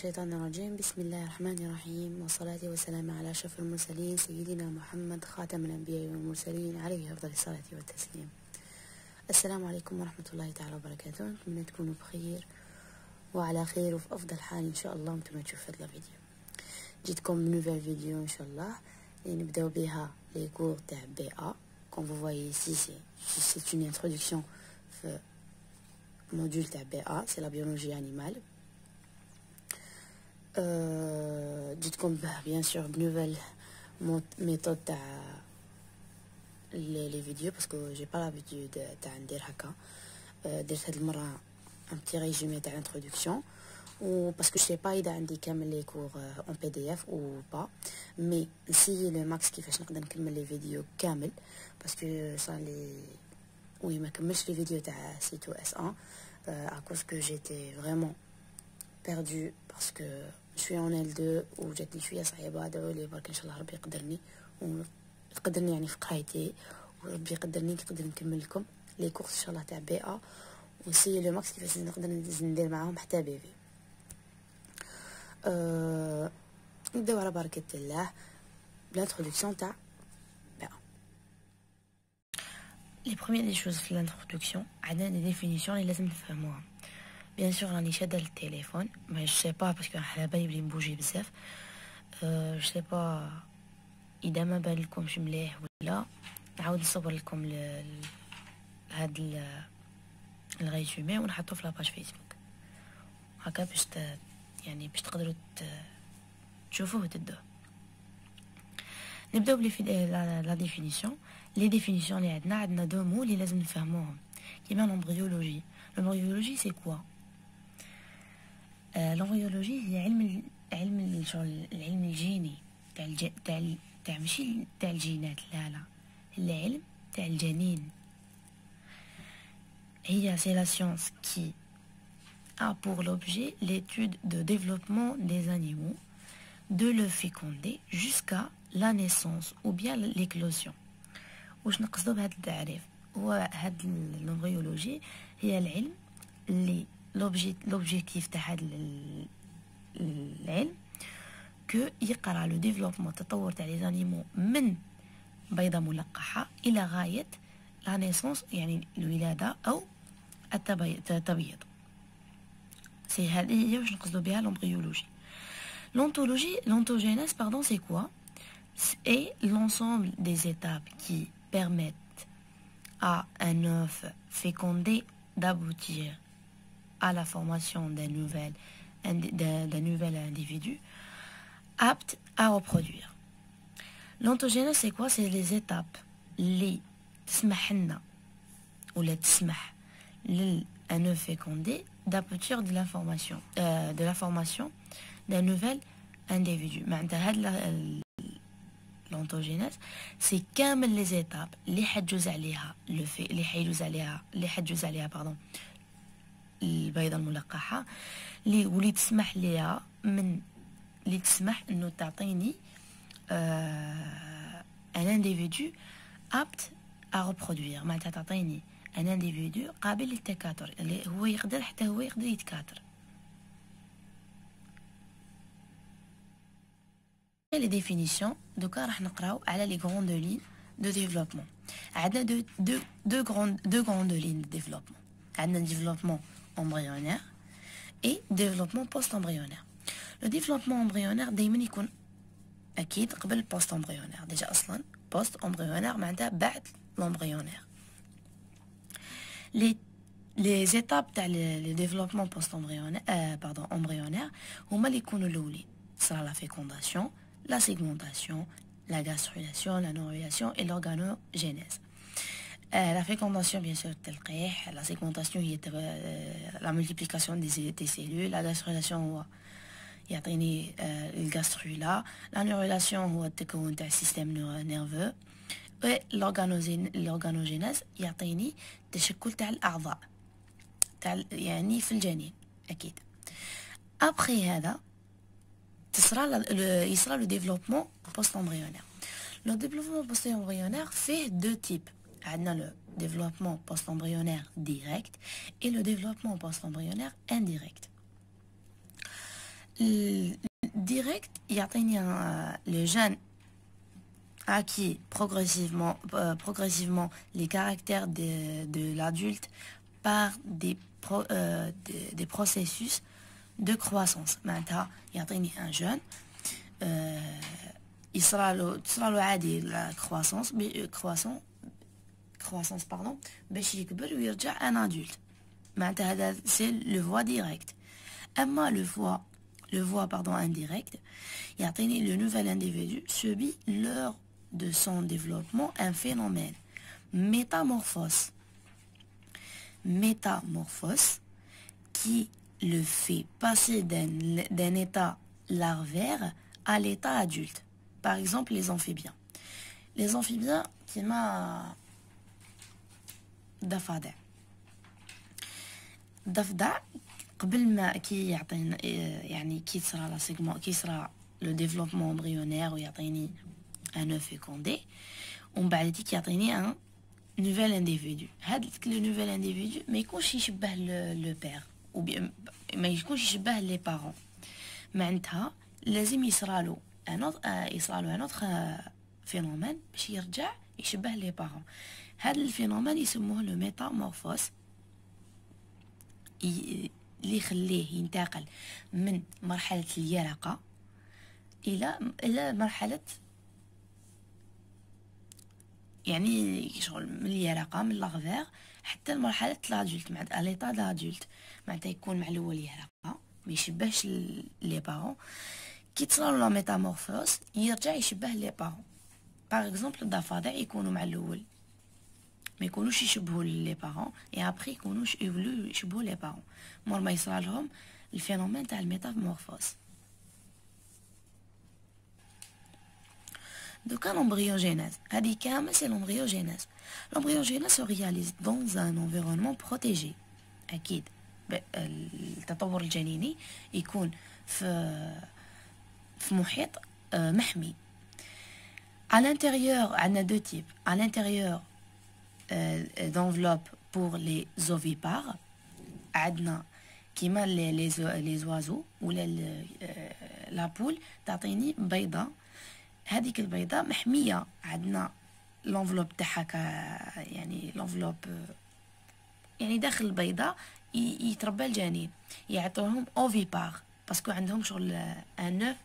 الشيطان الرجيم. بسم الله الرحمن الرحيم، والصلاة والسلام على أشرف المرسلين سيدنا محمد خاتم الأنبياء والمرسلين عليه أفضل الصلاة والتسليم. السلام عليكم ورحمة الله تعالى وبركاته. نتمنى تكونوا بخير وعلى خير وفي أفضل حال إن شاء الله وانتم تشوفوا هذا الفيديو. جيتكم بنوفيل فيديو إن شاء الله نبداو بها لي كور تاع بي A. Comme vous voyez ici, c'est une introduction في module تاع بي A, c'est la biologie animale. جيتكم bien sûr بنوفيل méthode تاع les vidéos parce que j'ai pas l'habitude تاع ندير هكا. درت هاد المرة un petit résumé تاع introduction ou parce que je sais pas إذا عندي كامل les cours en PDF ou pas, mais نسيي le max كيفاش نقدر نكمل les vidéos كامل parce que ça les oui ما كملش les vidéos تاع C2 S1 à cause que j'étais vraiment perdue parce que je suis en L2 وجاتني شويه صعيبه. ادعوا لي برك ان شاء الله ربي يقدرني ويقدرني يعني في قرايتي وربي يقدرني نقدر نكمل لكم لي كورس ان شاء الله تاع بي A وسي لو ماكس كيفاش نقدر ندير معاهم حتى بي في. نبداو على بركه الله بالانتروداكسيون تاع بي A. لي بروميير دي شوز في الانتروداكسيون عندنا دي ديفينيسيون اللي لازم نفهموها. بيان سور راني شاده التليفون ما سي با باسكو على بالي بلي نبوجي بزاف. جو سي با اذا ما بان لكمش مليح ولا نعاود نصور لكم هاد الريزومي ونحطو في لاباج فيسبوك هكا باش يعني باش تقدروا تشوفوه وتدوه. نبداو بلي لا ديفينيسيون. لي ديفينيسيون اللي عندنا دو مو اللي لازم نفهموهم كيما l'embryologie. l'embryologie c'est quoi؟ l'embryologie هي علم العلم الجيني تاع ماشي تاع الجينات، لا العلم تاع الجنين. هي c'est la science qui a pour l'objet l'étude de développement des animaux de le féconder jusqu'à la naissance ou bien l'éclosion. واش نقصدو بهذا التعريف؟ هو هاد l'embryologie هي العلم اللي l'objectif تاع هاد العلم كو يقرا لو ديفلوبمون التطور تاع لي زانيمو من بيضة ملقحة الى غاية لا نيسونس يعني الولادة او التبييض. سي هذه هي واش نقصدو بها l'embryologie. l'ontogénèse pardon c'est quoi؟ c'est l'ensemble des étapes qui permettent à un œuf fécondé d'aboutir à la formation d'un nouvel individu apte à reproduire. L'ontogénèse c'est quoi؟ c'est les étapes اللي تسمح لنا ولا تسمح للun œuf fécondé d'aboutir de la formation d'un nouvel individu. معناتها هاد l'ontogénèse c'est كامل les étapes اللي حتجوز عليها اللي حتجوز عليها باردون البيضة الملقحة واللي تسمح ليها اللي تسمح انه تعطيني un individu apte à reproduire. معناتها تعطيني un individu قابل للتكاثر اللي هو يقدر حتى هو يقدر يتكاثر. les définitions دوكا راح نقراو على les grandes lignes de développement. عندنا deux grandes lignes de développement. عندنا développement embryonnaire et développement post-embryonnaire. le développement embryonnaire دايما يكون اكيد قبل post embryonnaire. ديجا اصلا post embryonnaire معناتها بعد l'embryonnaire. les étapes تاع le développement post embryonnaire هما اللي يكونوا الاولين صار la fécondation, la segmentation, la gastrulation, la neurulation et l'organogénèse. La fécondation bien sûr التلقيح, la segmentation هي la multiplication des cellules, la gastrulation هو يعطيني الغاسترولا, la neurulation هو التكون تاع السيستم نيرفو, و l'organogénèse يعطيني تشكل تاع الأعضاء تاع يعني في الجنين أكيد. أبخي هذا يصرى le développement post-embryonnaire. Le développement post-embryonnaire fait deux types. عندنا le développement post-embryonnaire direct et le développement post-embryonnaire indirect. direct يعطيني le gène acquis progressivement les caractères de l'adulte par des processus de croissance. معناتها يعطيني un jeune تصرالو عادي la croissance pardon باش يكبر ويرجع un adulte. معناتها هذا c'est le voie direct. أما le voie pardon indirect يعطيني le nouvel individu subit lors de son développement un phénomène métamorphose qui le fait passer d'un état larvaire à l'état adulte. Par exemple les amphibiens كيما الضفادع قبل ما كي يعطينا يعني كي تصرى لا سيغمون كي يصرى لو ديفلوبمون امبريونير ويعطيني ان اوف فيكوندي ومن بعد كيعطيني ان نوفيل انديفيدو. هذاك لو نوفيل انديفيدو ما يكونش يشبه لو بير او ما يكونش يشبه لي بارون. معناتها لازم يصرالو ان اوتر فينومين باش يرجع يشبه لي بارون. هذا الفينومين يسموه لو ميتامورفوس اللي يخليه ينتقل من مرحلة اليرقة إلى مرحلة يعني شغل من اليرقة من لاغفير حتى لمرحلة لادولت مع ليطا لادولت. معناتها يكون مع الأول يرقة ما يشبهش لي بارون. كي تصرالو لا ميتامورفوس يرجع يشبه لي بارون. باغ اكزومبل الضفادع يكونوا مع الأول ما يكونوش يشبهوا لي بارون اي ابري يكونوش يولو يشبهوا لي بارون مور ما يصرى لهم الفينومين تاع الميتامورفوز. دوكا l'embryogenèse هذه كامل سي l'embryogenèse. L'embryogenèse se réalise dans un environnement protégé. اكيد التطور الجنيني يكون في محيط محمي. À l'intérieur عندنا deux types. À l'intérieur d'enveloppe pour les ovipares عندنا كيما les oiseaux ولا la poule تعطيني بيضة. هذيك البيضة محمية عندنا l'enveloppe تاعها يعني l'enveloppe يعني داخل البيضة يتربى الجنين. يعطوهم ovipare باسكو عندهم شغل ان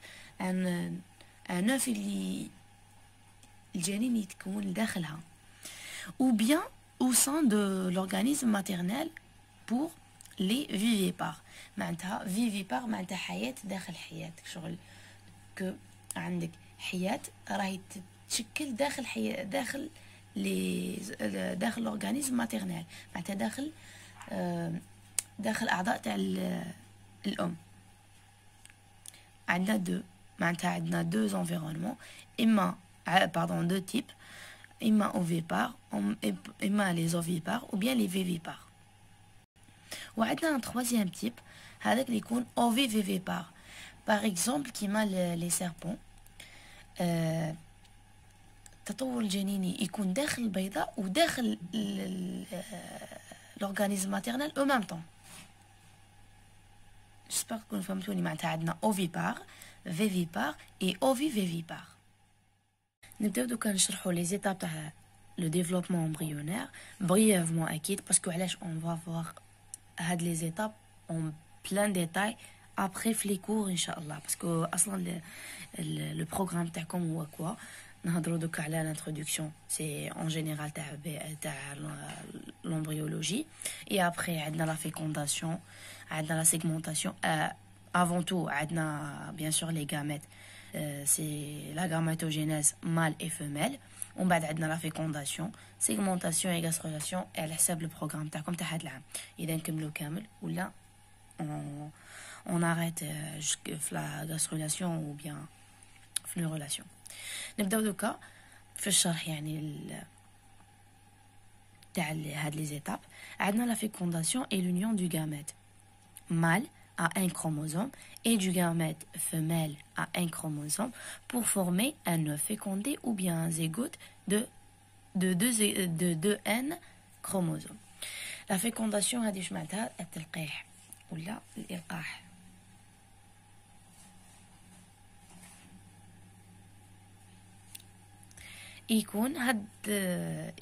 œuf اللي الجنين يتكون داخلها. ou bien au sein de l'organisme maternel pour les vivipares. معناتها vivipare معناتها حياة داخل حياة شغل كو عندك حياة راهي تتشكل داخل حياة داخل l'organisme maternel معناتها داخل أعضاء تاع الأم. عندنا deux environnements deux types إما ovipares إما les ovipares ou bien les vivipares. وعندنا un troisième type هذاك اللي يكون ovivivipare. par exemple كيما les serpents التطور الجنيني يكون داخل البيضة وداخل l'organisme maternel au même temps. j'espère que vous فهمتوني. معناتها عندنا ovipare vivipare et ovivivipare. نبداو دوكا نشرحوا لي زيتاب تاع لو ديفلوبمون امبريونير بريفمون اكيد باسكو علاش اون فا فوار هاد لي زيتاب اون بلان ديتاي ابري في لي كور ان شاء الله باسكو اصلا لو بروغرام تاعكم هو كوا نهضروا دوكا على لانتروداكسيون سي اون جينيرال تاع لومبريولوجي اي ابري عندنا لا فيكونداسيون عندنا لا سيغمونطاسيون avant tout عندنا bien sûr les gamètes. C'est la gamétogenèse mâle et femelle. ومن بعد عندنا la fécondation segmentation et gastrulation على حساب البروغرام تاعكم تاع هاد العام. اذا نكملوا كامل ولا on arrête في la gastrulation ou bien في l'urulation. نبداو دوكا في الشرح يعني تاع هاد لي زيتاب. عندنا la fécondation et l'union du gamète mâle à un chromosome et du gamète femelle à un chromosome pour former un œuf fécondé ou bien un zygote de 2N chromosomes. La fécondation هذه معناتها التلقيح ولا الإلقاح.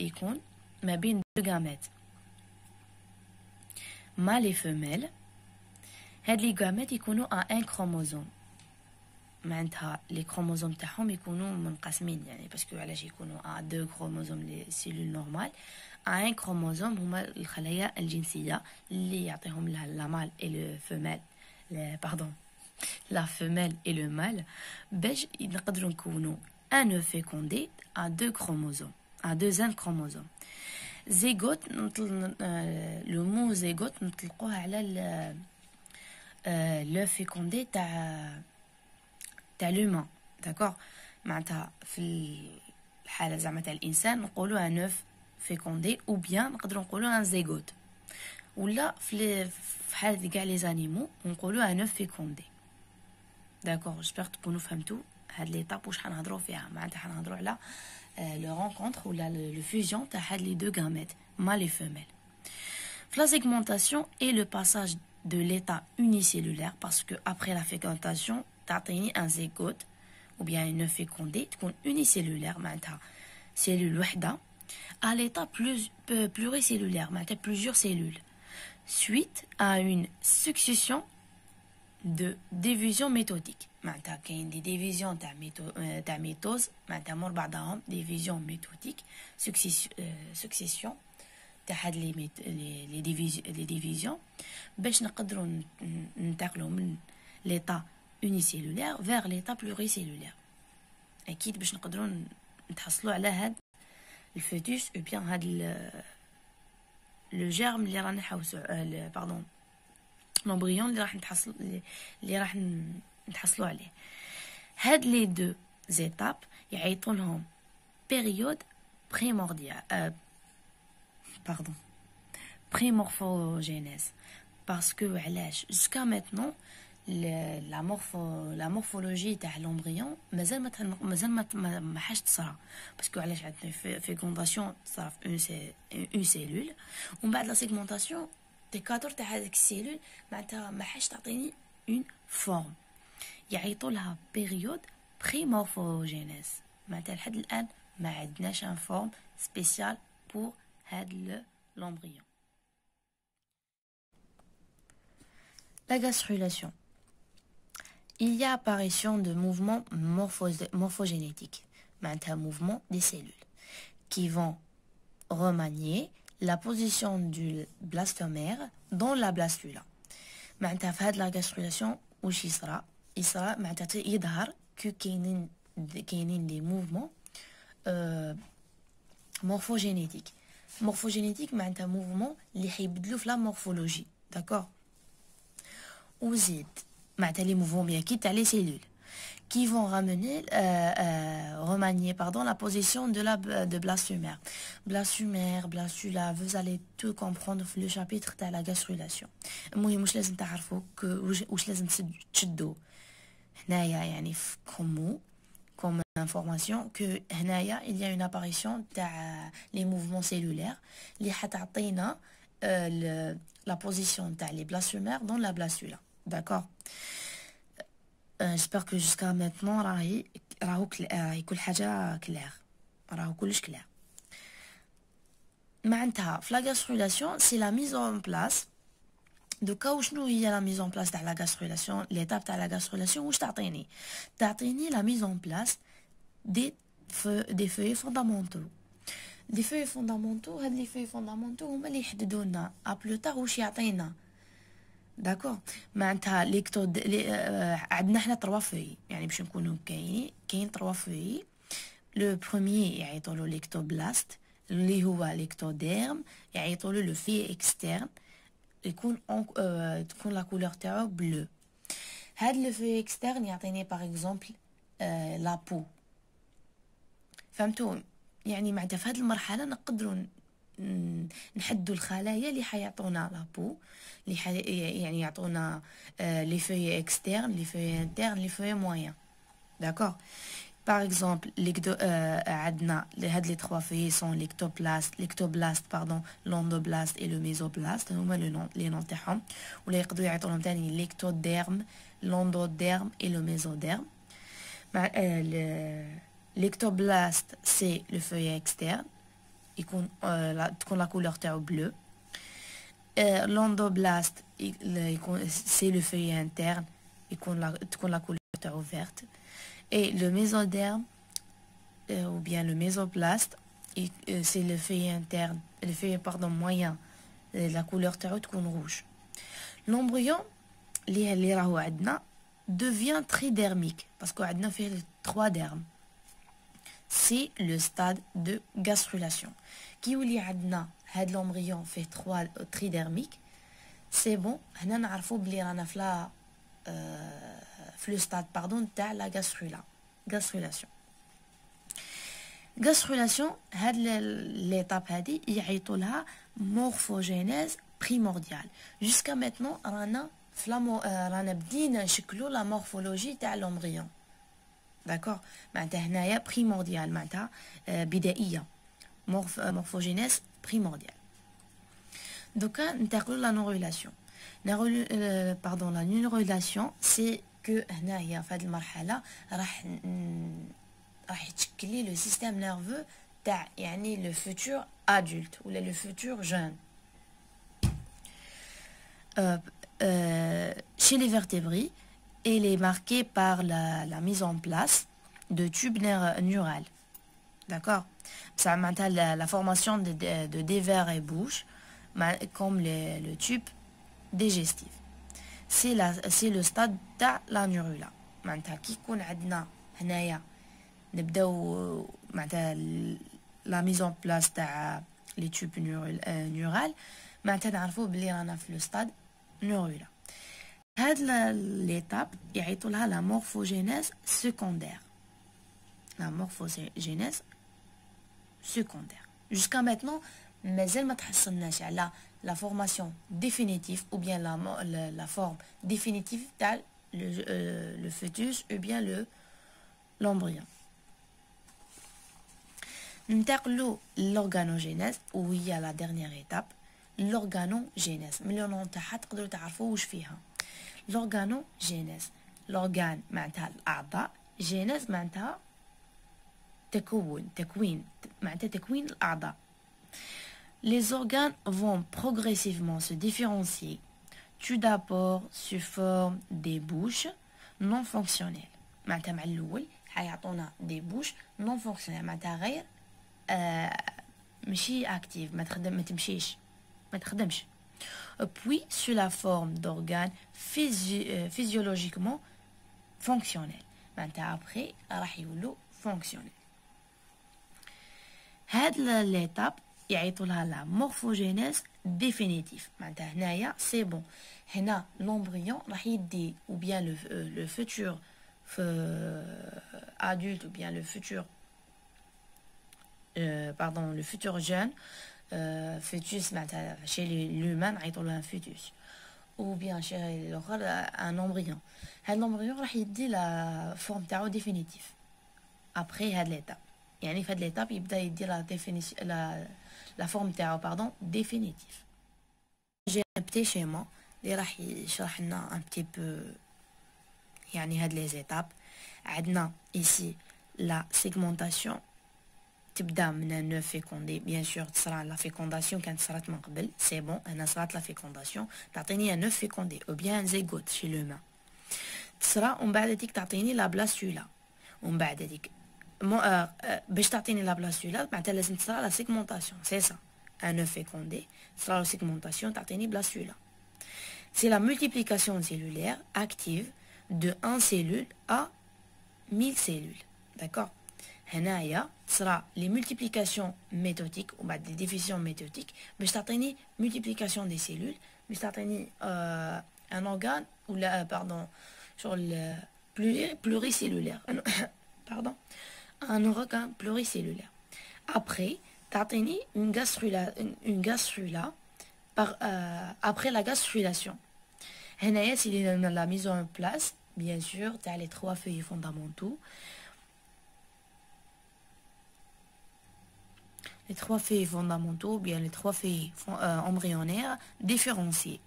يكون ما بين دو gamètes mâle et femelle. هاد لي gamètes يكونوا à un chromosome. معناتها لي كروموزوم تاعهم يكونوا منقسمين، يعني باسكو علاش يكونوا à deux chromosomes لي سيلول نورمال، à un chromosome هما الخلايا الجنسيه اللي يعطيهم لها لا مال et le femelle pardon la femelle et le mâle باش نقدروا نكونوا un œuf fécondé à deux chromosomes à deux chromosomes. زيغوت لو مو زيغوت نطلقوها على l'œuf fécondé تاع l'humain. داكور، معناتها في الحاله زعما تاع الانسان نقولوا ان اوف فيكوندي او بيان نقدروا نقولوا ان زيغوت، ولا في حاله كاع لي زانيمو نقولوا ان اوف فيكوندي. داكور، جيسبر تكونوا فهمتوا هاد ليطاب واش حنهضروا فيها. معناتها حنهضروا على لو رونكونتر ولا لو فيوزيون تاع هاد لي دو غاميت مâle et femelle. La segmentation est le passage de l'état unicellulaire, parce que après la fécondation تعطيني un zygote ou bien une œuf fécondé تكون unicellulaire معناتها cellule وحده à l'état pluricellulaire معناتها plusieurs cellules suite à une succession de division méthodique. معناتها كاين دي ديفيزيون تاع ميتوز معناتها مور بعضهم ديفيزيون ميثوديك سكسيسيون تاع هاد لي ديفيزيون باش نقدروا ننتقلوا من l'état unicellulaire vers l'état pluricellulaire. اكيد باش نقدروا نتحصلوا على هاد الفيتوس او بيان هاد لو جيرم اللي رانا نحوسوا باردون لومبريون اللي راح نتحصلوا عليه. هاد لي دو زيتاب يعيطوا لهم بيريود بريمورديال prémorphogénèse, parce que jusqu'à maintenant la morphologie de l'embryon مازال ما حاش تصرى، باسكو علاش عندنا fécondation تصرى في une cellule ومن بعد لا segmentation دي كادر تاع هذيك السيلول معناتها ما حاش تعطيني une forme، يعيطوا لها période prémorphogénèse. معناتها لحد الان ما عندناش un forme spécial pour هاد l'embryon. La gastrulation. Il y a apparition de mouvements morphogénétiques, un mouvement des cellules, qui vont remanier la position du blastomère dans la blastula. معناتها في هاد la gastrulation واش يصرى معناتها يظهر كو كاينين دي موفمون morphogénétique. morphogénétique معناتها موفمون اللي حيبدلوا في لا مورفولوجي. داكور، وزيد معناتها لي موفمون اكيد تاع لي سيلول qui vont remanier la position de blastulaire. Blastula, vous allez tout comprendre في le chapitre تاع la gastrulation. المهم واش لازم تعرفوا واش لازم تشدوا هنايا يعني في كومو comme information que هنايا il y a une apparition تاع les mouvements cellulaires اللي حتعطينا la position تاع les blastomères dans la blastula. D'accord. J'espère que jusqu'à maintenant راهو كل حاجه كلير، راهو كلش كلير. معناتها في la gastrulation c'est la mise en place دوكا شنو هي لا ميز اون بلاس تاع لا غاسترولاسيون. ليتاب تاع لا غاسترولاسيون واش تعطيني لا ميز اون بلاس دي فوي فوندامونتو. دي فوي فوندامونتو هاد لي فوي فوندامونتو هما اللي يحددوا لنا ا بلوتار واش يعطينا. داكور، معناتها عندنا حنا 3 فوي، يعني باش نكونوا كاين 3 فوي. لو بروميير يعيطوا له ليكتوبلاست اللي هو ليكتوديرم، يعيطوا له لو في اكسترن يكون تكون لا كولور تاعو بلو. هاد لو في اكسترن يعطيني باغ اكزومبل لا بو. فهمتوا؟ يعني معناتها في هاد المرحله نقدروا نحدوا الخلايا اللي حيعطونا لا بو، اللي يعني يعطونا لي فوي اكسترن، لي فوي انترن، لي فوي موين. داكور. Par exemple, عندنا هاد لي 3 فوي سون ليكتوبلاست l'endoblaste et le mésoblaste هما لي نون تاعهم، ولا يقدروا يعطوا لهم ثاني ليكتوديرم، l'endoderme et le mésoderme. مع l'ectoblaste, c'est le feuillet externe. تكون la couleur تاعو bleue. L'endoblaste, c'est le feuillet interne. تكون la couleur تاعو verte. Et le mésoderme, ou bien le mésoplaste, c'est le feuillet interne, le feuillet moyen. La couleur تاعو تكون rouge. L'embryon, اللي راهو عندنا, devient tridermique parce qu'on a fait 3 dermes. C'est le stade de gastrulation. Qui ou li adna had l'embryon fait 3 tridermiques, c'est bon, هنا نعرفوا بلي رانا في le stade تاع la gastrulation. Gastrulation, had l'étape هذه يعيطوا لها morphogénèse primordiale. Jusqu'à maintenant رانا بدينا نشكلوا la morphologie تاع l'embryon. D'accord, معناتها هنايا primordial معناتها بدائيه morphogénèse primordiale. دوكا ننتقلوا لا نورولاسيون. la neurulation c'est que هنايا في هذه المرحله راح يتشكل لو سيستم نيرفو تاع يعني لو فوتور ادولت ولا لو فوتور جون. Chez les vertébrés, elle est marquée par la mise en place de tubes neurales. D'accord, ça la formation de dévers et bouches comme le tube digestif. C'est le stade de la neurula. Qui يكون عندنا هنايا نبداو la mise en place تاع les tubes neurales معناتها نعرفوا بلي رانا في le stade neurula. هاد l'étape يعيطوا لها la morphogénèse secondaire. La morphogénèse secondaire. Jusqu'à maintenant مازال ما تحصلناش على la formation définitive ou bien la forme définitive تاع le fœtus ou bien l'embryon. ننتقلوا l'organogénèse où il y a la dernière étape, l'organogénèse. ملي نون تاعها تقدروا تعرفوا واش فيها. l'organogénèse, l'organe معناتها الأعضاء, جينيز معناتها تكوين معناتها تكوين الأعضاء. Les organes vont progressivement se différencier, tout d'abord sous forme des bouches non fonctionnelles. معناتها مع الأول حيعطونا des bouches non fonctionnelles معناتها غير ماشي active ما تمشيش ما تخدمش. Puis sous la forme d'organes physiologiquement fonctionnels. معناتها après راح يولوا fonctionnels. هاد l'étape يعيطوا لها la morphogénèse définitive. معناتها هنايا c'est bon. هنا l'embryon راح يدي ou bien le futur adulte ou bien le futur le futur jeune fœtus معناتها chez l'humain نعيطوا لها fœtus ou bien chez l'autre un embryon. هاد l'embryon راح يدي la forme تاعو définitive après هاد l'étape. يعني في هاد l'étape يبدا يدي la forme تاعو définitive. J'ai un petit schéma اللي راح يشرح لنا un petit peu يعني هاد les étapes. عندنا ici la segmentation تبدا من 9 fécondé. bien sûr تصرى la fécondation كانت صرات من قبل c'est bon. هنا صرات la fécondation تعطيني 9 fécondé ou bien un zygote chez l'humain. تصرى ومن بعد هذيك تعطيني la blastula. ومن بعد هذيك باش تعطيني la blastula معناتها لازم تصرى la segmentation c'est ça. un 9 fécondé تصرى la segmentation تعطيني blastula. c'est la multiplication cellulaire active de 1 cellule à 1000 cellules. D'accord. هنايا تصرى les multiplications méthodiques ou des divisions méthodiques باش تعطيني multiplication des cellules باش تعطيني un organe ou sur le pluricellulaire pardon un organe pluricellulaire. Après تعطيني une gastrula après la gastrulation. هنايا c'est la mise en place bien sûr تاع les 3 feuillets fondamentaux. Les 3 feuillets fondamentaux, bien les 3 feuillets embryonnaires différenciés.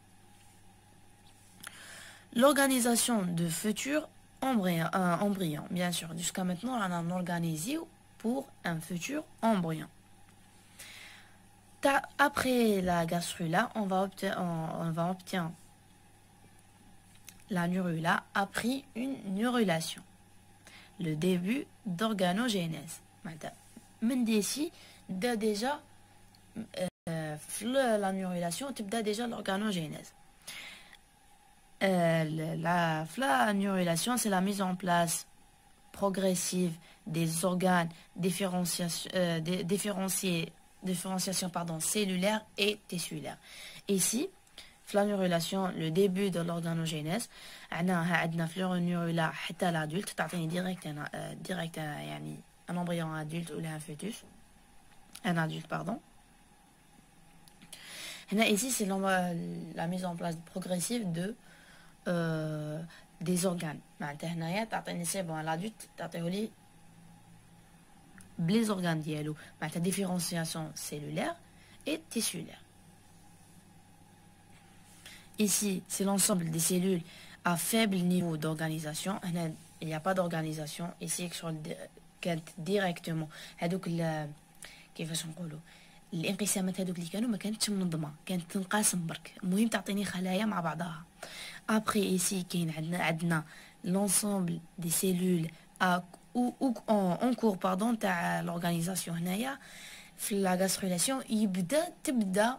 L'organisation de futur embryon. Bien sûr, jusqu'à maintenant, on a organisé pour un futur embryon. Après la gastrula, on va obtenir la nurula après une nurulation. Le début d'organogénèse. D'ici, déjà, la nurulation, tu as déjà l'organogénèse. La nurulation, c'est la mise en place progressive des organes différenciation cellulaire et tissulaire. Ici, la nurulation, le début de l'organogénèse, on a la nurula حتى l'adulte, تعطيني direct يعني un embryon adulte ou un fœtus, un adulte pardon. Ici, c'est la mise en place progressive des organes. C'est bon, l'adulte, les organes dialogue, la différenciation cellulaire et tissulaire. Ici, c'est l'ensemble des cellules à faible niveau d'organisation. Il n'y a pas d'organisation. Ici, directement. كيفاش نقولوا الانقسامات هذوك اللي كانوا ما كانتش منظمه كانت تنقسم برك المهم تعطيني خلايا مع بعضها ابري ايسي كاين عندنا لونسومبل دي سيلول اون كور باردون تاع لورغانيزاسيون هنايا في لا غاسترولاسيون تبدا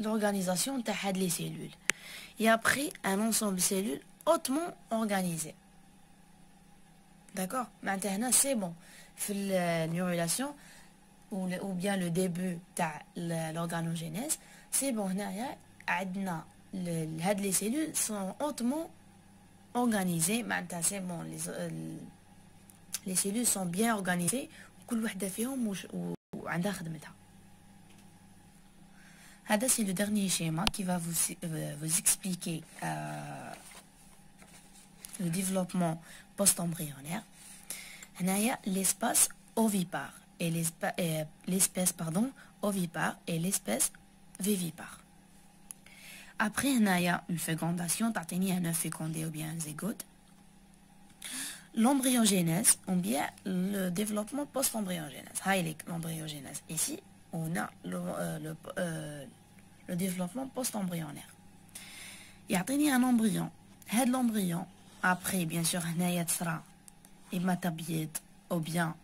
لورغانيزاسيون تاع هاد لي سيلول et après un ensemble de cellules hautement organisé. D'accord? Maintenant, c'est bon. La nurulation ou bien le début de l'organogénèse, c'est bon. Les cellules sont hautement organisées. Maintenant, c'est bon. Les cellules sont bien organisées. كل واحدة فيهم وعندها خدمتها. C'est le dernier schéma qui va vous expliquer le développement post-embryonnaire. Il y a l'espace ovipare et l'espèce ovipare et l'espèce vivipare. Après, il y a une fécondation, il y a un œuf fécondé ou bien un zygote. L'embryogénèse ou bien le développement post-embryogénèse. L'embryogénèse. Ici, on a le développement post-embryonnaire. Il y a un embryon. L'embryon, après, bien sûr, il y a ou bien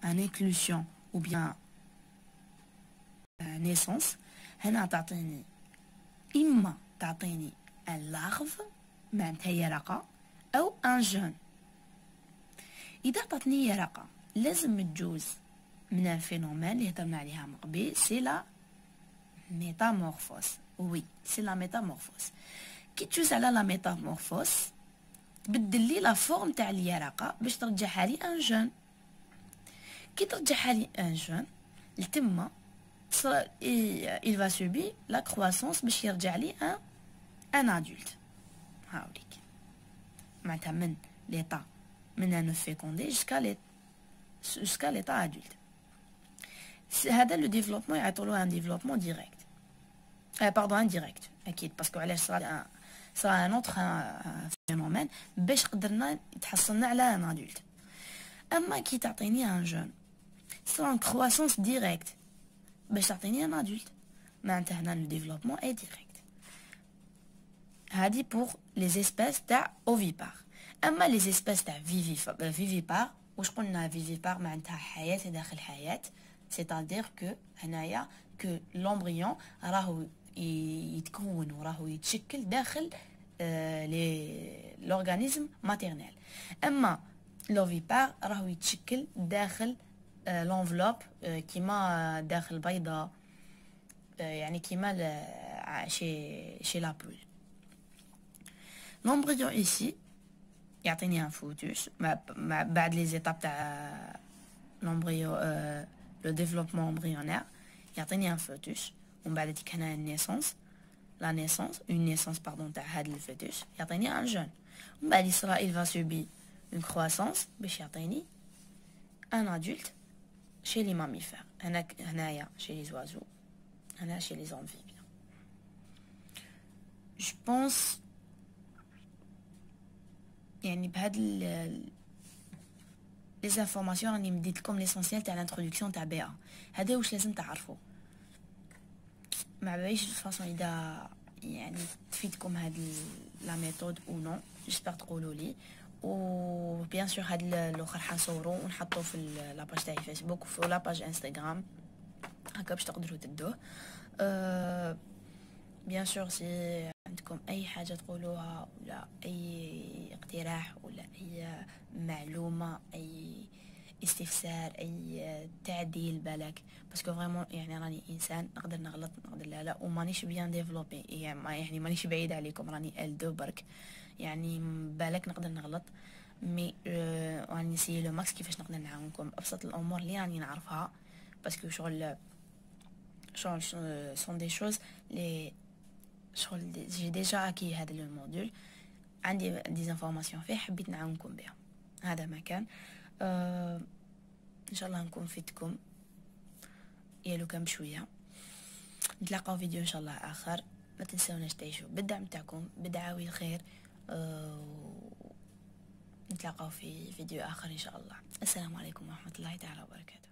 un éclosion ou bien naissance. هنا تعطيني إما تعطيني اللارف معناتها يرقة أو ان جون. إذا عطتني يرقة لازم تجوز من الفينومين اللي هضرنا عليها من قبل سي لا ميتامورفوس. وي سي لا ميتامورفوس. كي تجوز على لا ميتامورفوس تبدل لي لا فورم تاع اليرقة باش ترجعها لي ان جون. كي ترجعها لي ان جون لتما il va subir la croissance باش يرجع لي un adulte. هاوليك معناتها من l'état من un œuf fécondé jusqu'à l'état adulte. هذا le développement يعطولوه un développement direct. Pardon, indirect أكيد باسكو علاش صرا un autre phénomène باش قدرنا يتحصلنا على un adulte. أما كي تعطيني un jeune صرا une croissance directe باش تعطيني un adulte. معناتها هنا le développement est direct. هذه pour les espèces تاع ovipare. أما les espèces تاع vivipare واش قلنا vivipare معناتها حياة داخل حياة. C'est-à-dire que هنايا que l'embryon راهو يتكون وراهو يتشكل داخل l'organisme maternel. أما l'ovipare راهو يتشكل داخل l'enveloppe كيما داخل بيضة يعني كيما chez la poule. L'embryon ici يعطيني un fœtus بعد les étapes تاع l'embryon le développement embryonnaire يعطيني un fœtus ومن بعد ديك هنا une naissance تاع هذا الفœtus يعطيني un jeune ومن بعد يصرا il va subir une croissance باش يعطيني un adulte chez les mammifères. هنايا chez les oiseaux هنا chez les amphibiens. جو بونس يعني بهاد لي زانفورماسيون راني مديت لكم ليسونسيال تاع الانتروداكسيون تاع بي ا. هذا واش لازم تعرفوا. ما باليش فاصون اذا يعني تفيدكم هاد لا ميثود او نو، جيسبر تقولوا لي. و بيان سور هاد الاخر حنصورو ونحطوه في لاباج تاعي فيسبوك وفي لاباج انستغرام هكا باش تقدروا تدوه. بيان سور سي عندكم اي حاجه تقولوها ولا اي اقتراح ولا اي معلومه، اي استفسار، اي تعديل بالك، باسكو فريمون يعني راني انسان نقدر نغلط نقدر لا ومانيش بيان ديفلوبي، يعني مانيش بعيد عليكم، راني ال2 برك، يعني بالك نقدر نغلط. مي راني نسيي لو ماكس كيفاش نقدر نعاونكم ابسط الامور اللي راني نعرفها، باسكو شغل سون دي شوز لي شغل جي ديجا اكي هذا الموديول، عندي دي انفورماسيون فيه، حبيت نعاونكم بها. هذا ما كان. ان شاء الله نكون فيتكم يالو كان بشويه. نتلاقاو فيديو ان شاء الله اخر. ما تنسوناش تعيشوا بالدعم تاعكم بدعاوي الخير. نتلاقاو في فيديو اخر ان شاء الله. السلام عليكم ورحمه الله تعالى وبركاته.